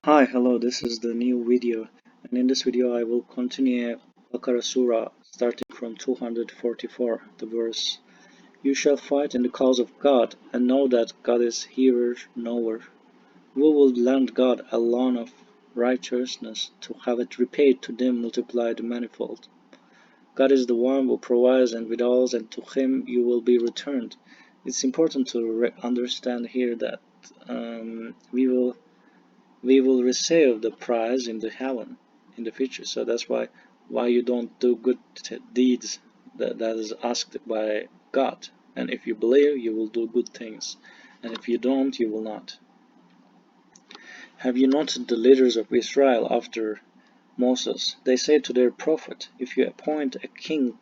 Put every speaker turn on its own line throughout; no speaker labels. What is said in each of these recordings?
Hi, hello, this is the new video, and in this video I will continue Baqara Surah starting from 244, the verse, "You shall fight in the cause of God, and know that God is hearer, knower. Who will lend God a loan of righteousness to have it repaid to them multiplied manifold? God is the one who provides and withholds, and to him you will be returned." It's important to understand here that we will receive the prize in the heaven in the future. So that's why you don't do good deeds that is asked by God. And if you believe, you will do good things, and if you don't, you will not. Have you noted the leaders of Israel after Moses? They said to their prophet, "If you appoint a king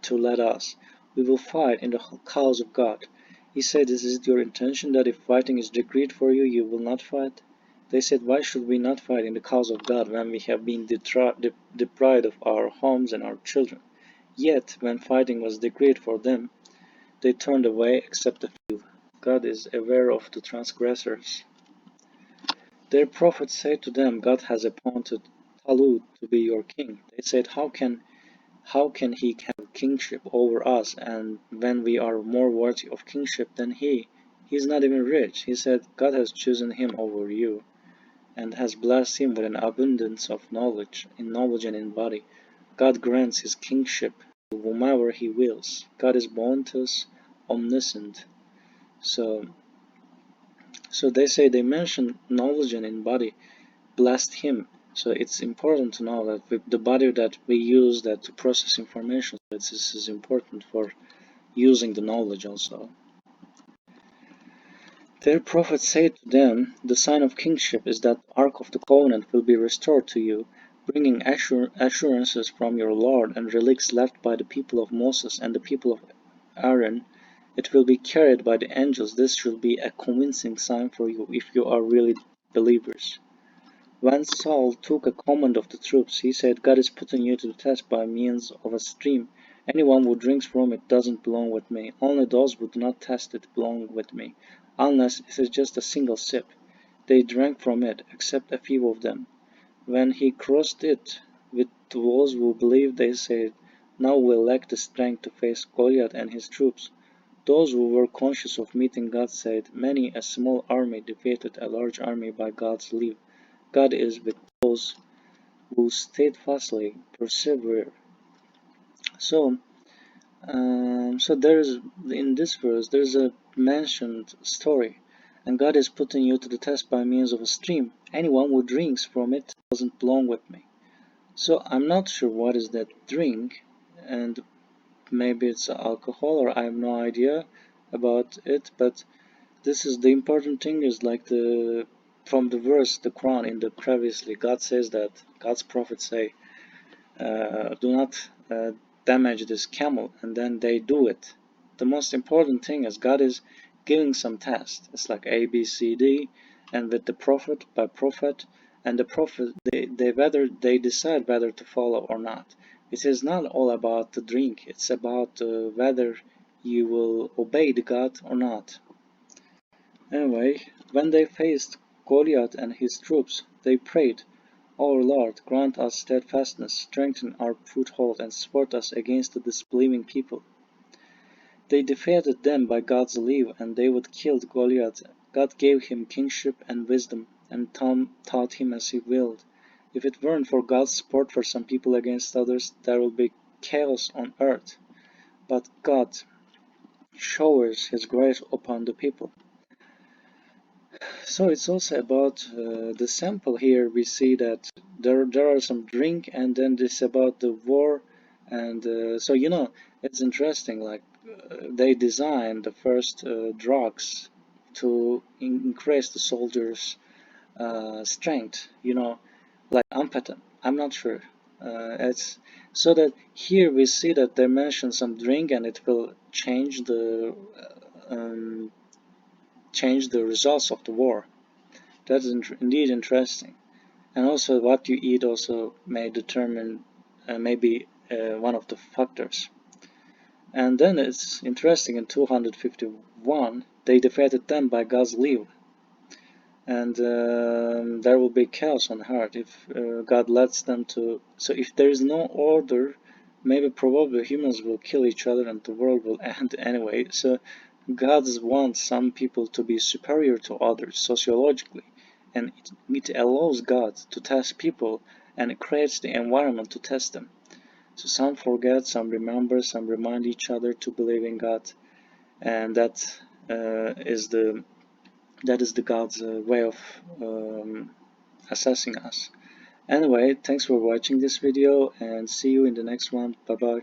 to lead us, we will fight in the cause of God." He said, "Is it your intention that if fighting is decreed for you, you will not fight?" They said, "Why should we not fight in the cause of God when we have been deprived of our homes and our children?" Yet, when fighting was decreed for them, they turned away except a few. God is aware of the transgressors. Their prophet said to them, "God has appointed Talut to be your king." They said, How can he have kingship over us, and when we are more worthy of kingship than he? He is not even rich." He said, "God has chosen him over you, and has blessed him with an abundance of knowledge, in knowledge and in body. God grants his kingship to whomever he wills. God is bounteous, omniscient." So, so they mention knowledge and in body, blessed him. So it's important to know that with the body that we use that to process information, this is important for using the knowledge also. Their prophet said to them, "The sign of kingship is that the Ark of the Covenant will be restored to you, bringing assurances from your Lord and relics left by the people of Moses and the people of Aaron. It will be carried by the angels. This should be a convincing sign for you if you are really believers." When Saul took a command of the troops, he said, "God is putting you to the test by means of a stream. Anyone who drinks from it doesn't belong with me. Only those who do not test it belong with me, unless it is just a single sip." They drank from it, except a few of them. When he crossed it with those who believed, they said, "Now we lack the strength to face Goliath and his troops." Those who were conscious of meeting God said, "Many a small army defeated a large army by God's leave. God is with those who steadfastly persevere." So, so there's in this verse there's a mentioned story, and God is putting you to the test by means of a stream. Anyone who drinks from it doesn't belong with me. So I'm not sure what is that drink, and maybe it's alcohol, or I have no idea about it. But this is the important thing is like the from the verse the Quran in the previously God says that God's prophets say, "Do not damage this camel," and then they do it. The most important thing is God is giving some test. It's like A, B, C, D, and with the prophet by prophet, and the prophet they decide whether to follow or not. It is not all about the drink. It's about whether you will obey the God or not. Anyway, when they faced Goliath and his troops, they prayed, "Our Lord, grant us steadfastness, strengthen our foothold, and support us against the disbelieving people." They defeated them by God's leave, and David killed Goliath. God gave him kingship and wisdom, and taught him as he willed. If it weren't for God's support for some people against others, there would be chaos on earth. But God showers his grace upon the people. So it's also about the sample here. We see that there are some drink, and then this about the war, and so it's interesting. Like they designed the first drugs to increase the soldiers' strength. Like amphetamine. I'm not sure. It's so that here we see that they mention some drink, and it will um, change the results of the war. That is indeed interesting. And also what you eat also may determine maybe one of the factors. And then it's interesting in 251 they defeated them by God's leave. and there will be chaos on earth if God lets them to. So if there is no order, maybe probably humans will kill each other and the world will end anyway. So God wants some people to be superior to others sociologically, and it allows God to test people, and it creates the environment to test them. So some forget, some remember, some remind each other to believe in God, and is the that is the God's way of assessing us. Anyway, thanks for watching this video and see you in the next one. Bye bye.